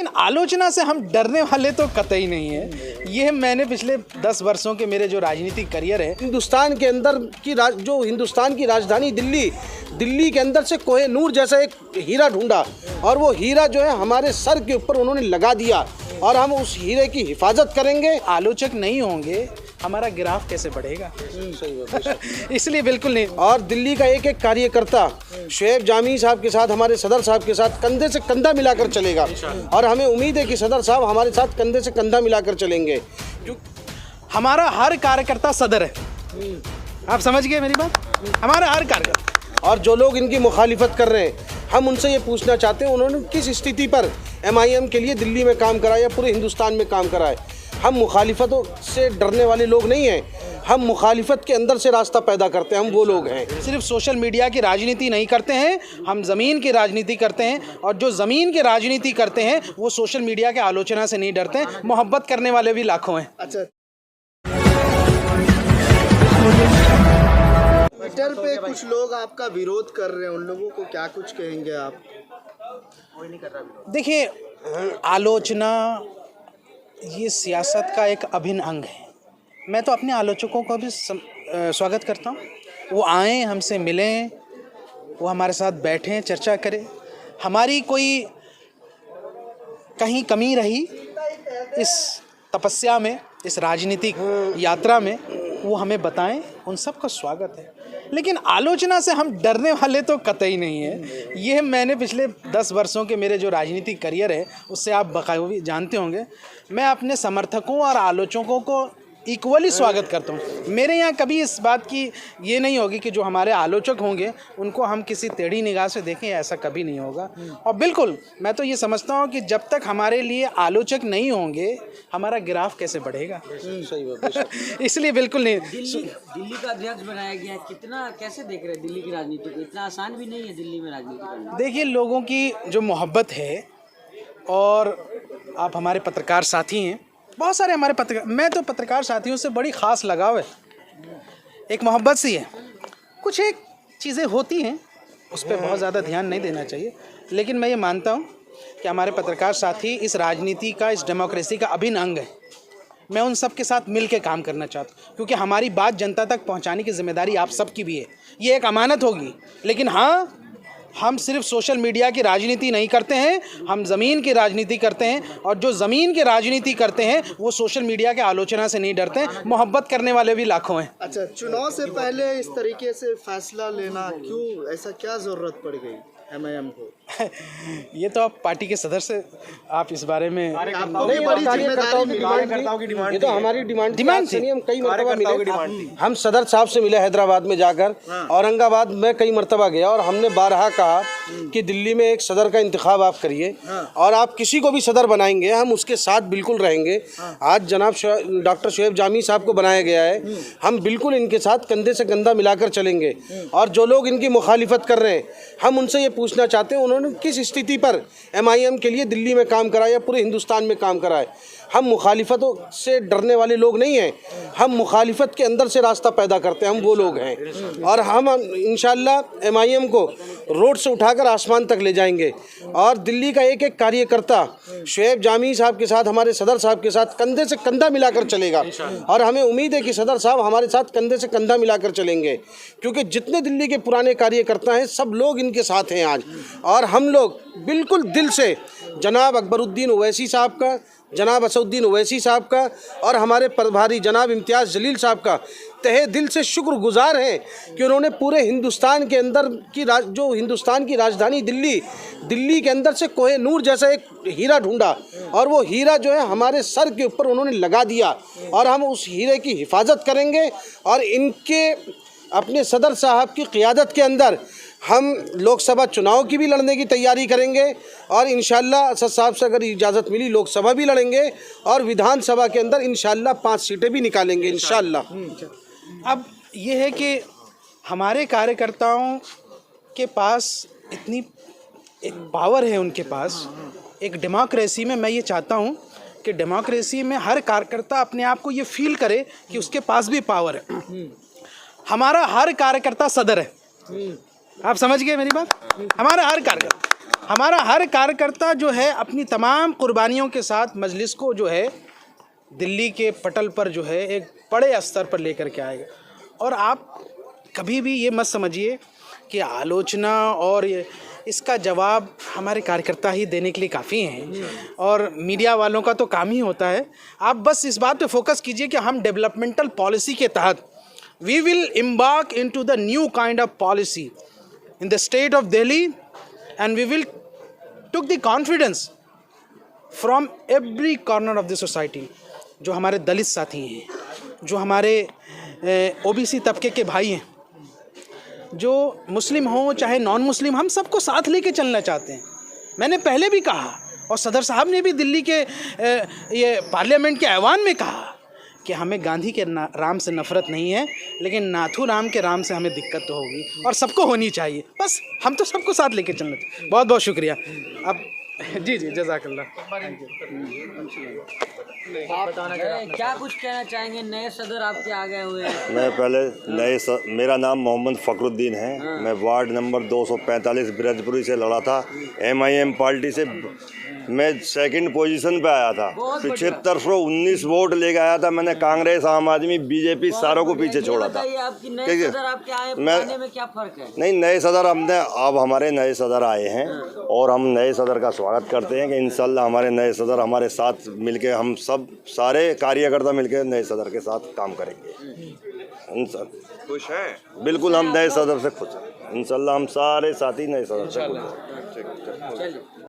लेकिन आलोचना से हम डरने वाले तो कतई नहीं है। ये मैंने पिछले 10 वर्षों के मेरे जो राजनीतिक करियर है, हिंदुस्तान के अंदर की जो हिंदुस्तान की राजधानी दिल्ली के अंदर से कोहे नूर जैसा एक हीरा ढूंढा और वो हीरा जो है हमारे सर के ऊपर उन्होंने लगा दिया और हम उस हीरे की हिफाजत करेंगे। आलोचक नहीं होंगे हमारा ग्राफ कैसे बढ़ेगा? सही इसलिए बिल्कुल नहीं। और दिल्ली का एक एक कार्यकर्ता शोएब जामी साहब के साथ, हमारे सदर साहब के साथ कंधे से कंधा मिलाकर चलेगा और हमें उम्मीद है कि सदर साहब हमारे साथ कंधे से कंधा मिलाकर चलेंगे। हमारा हर कार्यकर्ता सदर है, आप समझ गए मेरी बात? हमारा हर कार्यकर्ता। और जो लोग इनकी मुखालिफत कर रहे हैं, हम उनसे ये पूछना चाहते हैं उन्होंने किस स्थिति पर MIM के लिए दिल्ली में काम करा या पूरे हिंदुस्तान में काम करा है। हम मुखालिफतों से डरने वाले लोग नहीं हैं, हम मुखालिफत के अंदर से रास्ता पैदा करते हैं, हम वो लोग हैं। सिर्फ सोशल मीडिया की राजनीति नहीं करते हैं, हम ज़मीन की राजनीति करते हैं और जो ज़मीन की राजनीति करते हैं वो सोशल मीडिया के आलोचना से नहीं डरते हैं। मोहब्बत करने वाले भी लाखों हैं। अच्छा, ट्विटर पे कुछ लोग आपका विरोध कर रहे हैं, उन लोगों को क्या कुछ कहेंगे आप? कोई नहीं कर रहा विरोध। देखिए, आलोचना ये सियासत का एक अभिन्न अंग है। मैं तो अपने आलोचकों का भी स्वागत करता हूँ। वो आएँ, हमसे मिलें, वो हमारे साथ बैठें, चर्चा करें। हमारी कोई कहीं कमी रही इस तपस्या में, इस राजनीतिक यात्रा में, वो हमें बताएं, उन सब का स्वागत है। लेकिन आलोचना से हम डरने वाले तो कतई नहीं है। ये मैंने पिछले 10 वर्षों के मेरे जो राजनीतिक करियर है उससे आप बखूबी जानते होंगे। मैं अपने समर्थकों और आलोचकों को इक्वली स्वागत करता हूँ। मेरे यहाँ कभी इस बात की ये नहीं होगी कि जो हमारे आलोचक होंगे उनको हम किसी टेढ़ी निगाह से देखें, ऐसा कभी नहीं होगा। और बिल्कुल मैं तो ये समझता हूँ कि जब तक हमारे लिए आलोचक नहीं होंगे हमारा ग्राफ कैसे बढ़ेगा? सही बात। इसलिए बिल्कुल नहीं। दिल्ली का अध्यक्ष बनाया गया, कितना कैसे देख रहे हैं दिल्ली की राजनीति को? इतना आसान भी नहीं है दिल्ली में राजनीति करना। देखिए, लोगों की जो मोहब्बत है, और आप हमारे पत्रकार साथी हैं, बहुत सारे हमारे पत्रकार, मैं तो पत्रकार साथियों से बड़ी ख़ास लगाव है, एक मोहब्बत सी है। कुछ एक चीज़ें होती हैं उस पर बहुत ज़्यादा ध्यान नहीं देना चाहिए, लेकिन मैं ये मानता हूँ कि हमारे पत्रकार साथी इस राजनीति का, इस डेमोक्रेसी का अभिन्न अंग है। मैं उन सब के साथ मिल के काम करना चाहता हूँ, क्योंकि हमारी बात जनता तक पहुँचाने की जिम्मेदारी आप सबकी भी है। ये एक अमानत होगी। लेकिन हाँ, हम सिर्फ सोशल मीडिया की राजनीति नहीं करते हैं, हम ज़मीन की राजनीति करते हैं और जो ज़मीन की राजनीति करते हैं वो सोशल मीडिया के आलोचना से नहीं डरते हैं। मोहब्बत करने वाले भी लाखों हैं। अच्छा, चुनाव से पहले इस तरीके से फैसला लेना क्यों, ऐसा क्या ज़रूरत पड़ गई MIM को? ये तो आप पार्टी के सदर से आप इस बारे में आपको भी बड़ी जिम्मेदारी मिली। ये तो हमारी डिमांड थी। हम कई मरतबा मिले। हम सदर साहब से मिले हैदराबाद में जाकर, औरंगाबाद में कई मरतबा गया और हमने बारहा कहा कि दिल्ली में एक सदर का इंतखाब आप करिए और आप किसी को भी सदर बनाएंगे हम उसके साथ बिल्कुल रहेंगे। आज जनाब डॉक्टर शोएब जामी साहब को बनाया गया है, हम बिल्कुल इनके साथ कंधे से कंधा मिलाकर चलेंगे। और जो लोग इनकी मुखालिफत कर रहे हैं, हम उनसे ये पूछना चाहते हैं उन्होंने किस स्थिति पर MIM के लिए दिल्ली में काम करा या पूरे हिंदुस्तान में काम करा है। हम मुखालिफतों से डरने वाले लोग नहीं हैं, हम मुखालिफत के अंदर से रास्ता पैदा करते हैं, हम वो लोग हैं। और हम इंशाअल्लाह MIM को रोड से उठाकर आसमान तक ले जाएंगे। और दिल्ली का एक एक कार्यकर्ता शोएब जामी साहब के साथ, हमारे सदर साहब के साथ कंधे से कंधा मिलाकर चलेगा और हमें उम्मीद है कि सदर साहब हमारे साथ कंधे से कंधा मिलाकर चलेंगे, क्योंकि जितने दिल्ली के पुराने कार्यकर्ता हैं सब लोग इनके साथ हैं आज। और हम लोग बिल्कुल दिल से जनाब अकबरुद्दीन ओवैसी साहब का, जनाब असदुद्दीन ओवैसी साहब का और हमारे प्रभारी जनाब इम्तियाज़ जलील साहब का तहे दिल से शुक्रगुजार हैं कि उन्होंने पूरे हिंदुस्तान के अंदर की जो हिंदुस्तान की राजधानी दिल्ली के अंदर से कोहे नूर जैसा एक हीरा ढूंढा और वो हीरा जो है हमारे सर के ऊपर उन्होंने लगा दिया और हम उस हीरे की हिफाजत करेंगे। और इनके अपने सदर साहब की क़ियादत के अंदर हम लोकसभा चुनाव की भी लड़ने की तैयारी करेंगे और इंशाअल्लाह असद साहब से अगर इजाज़त मिली लोकसभा भी लड़ेंगे और विधानसभा के अंदर इंशाअल्लाह 5 सीटें भी निकालेंगे इंशाअल्लाह। अब ये है कि हमारे कार्यकर्ताओं के पास इतनी एक पावर है, उनके पास एक डेमोक्रेसी में, मैं ये चाहता हूँ कि डेमोक्रेसी में हर कार्यकर्ता अपने आप को ये फील करे कि उसके पास भी पावर है। हमारा हर कार्यकर्ता सदर है, आप समझ गए मेरी बात? हमारा हर कार्यकर्ता हमारा हर कार्यकर्ता जो है अपनी तमाम कुर्बानियों के साथ मजलिस को जो है दिल्ली के पटल पर जो है एक बड़े स्तर पर लेकर के आएगा। और आप कभी भी ये मत समझिए कि आलोचना और इसका जवाब हमारे कार्यकर्ता ही देने के लिए काफ़ी हैं और मीडिया वालों का तो काम ही होता है। आप बस इस बात पे फोकस कीजिए कि हम डेवलपमेंटल पॉलिसी के तहत we will embark into the new kind of policy in the state of Delhi and we will took the confidence from every corner of the society। जो हमारे दलित साथी हैं, जो हमारे ओबीसी तबके के भाई हैं, जो मुस्लिम हों चाहे नॉन मुस्लिम, हम सबको साथ लेके चलना चाहते हैं। मैंने पहले भी कहा और सदर साहब ने भी दिल्ली के ये पार्लियामेंट के ऐवान में कहा कि हमें गांधी के राम से नफ़रत नहीं है, लेकिन नाथू राम के राम से हमें दिक्कत तो होगी और सबको होनी चाहिए। बस हम तो सबको साथ लेके चलना चाहिए। बहुत बहुत शुक्रिया। अब जी जज़ाकल्लाह। क्या कुछ कहना चाहेंगे? नए सदर आपके आ गए हुए हैं। मैं पहले मेरा नाम मोहम्मद फ़खरुद्दीन है। मैं वार्ड नंबर 245 ब्रजपुरी से लड़ा था। MIM पार्टी से मैं सेकंड पोजीशन पे आया था। 7519 वोट लेके आया था। मैंने कांग्रेस, आम आदमी, बीजेपी सारों को पीछे छोड़ा था। आपकी नए सदर आपके आए, पुराने में क्या फर्क है? नहीं, नए सदर अब हमारे नए सदर आए हैं और हम नए सदर का स्वागत करते हैं कि इंशाल्लाह हमारे नए सदर हमारे साथ मिलके, हम सब सारे कार्यकर्ता मिलके नए सदर के साथ काम करेंगे। खुश हैं? बिल्कुल, हम नए सदर से खुश हैं। इंशाल्लाह हम सारे साथी नए सदर से खुश हैं। चलिए।